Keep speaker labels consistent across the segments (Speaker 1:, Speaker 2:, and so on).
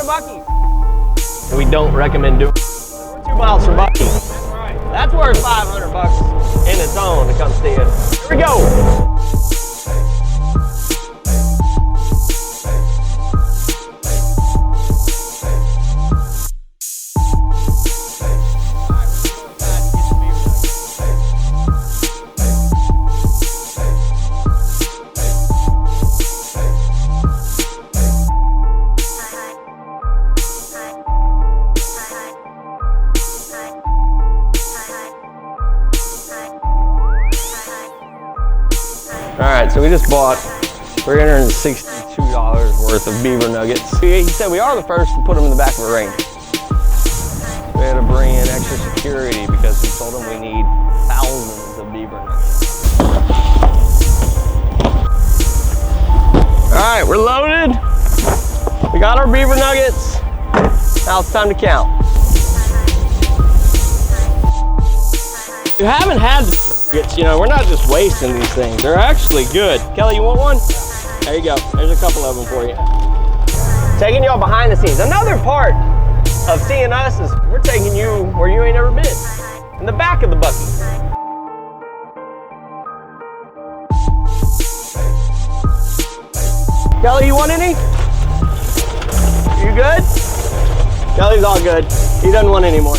Speaker 1: Buc-ee. We don't recommend doing it. We're 2 miles from Buc-ee. That's worth $500 in its own to come see it. Here we go. All right, so we just bought $362 worth of Beaver Nuggets. He said we are the first to put them in the back of a Ranger. We had to bring in extra security because we told them we need thousands of Beaver Nuggets. All right, we're loaded. We got our Beaver Nuggets. Now it's time to count. You haven't had the you know, we're not just wasting these things. They're actually good. Kelly, you want one? There you go. There's a couple of them for you. Taking y'all behind the scenes. Another part of seeing us is we're taking you where you ain't never been. In the back of the Buc-ee. Kelly, you want any? You good? Kelly's all good. He doesn't want any more.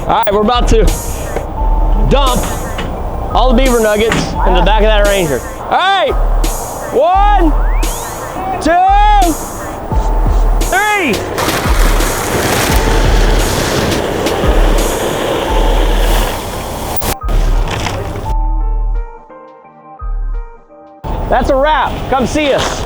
Speaker 1: All right, we're about to dump all the Beaver Nuggets in the back of that Ranger. All right, 1, 2, 3. That's a wrap. Come see us.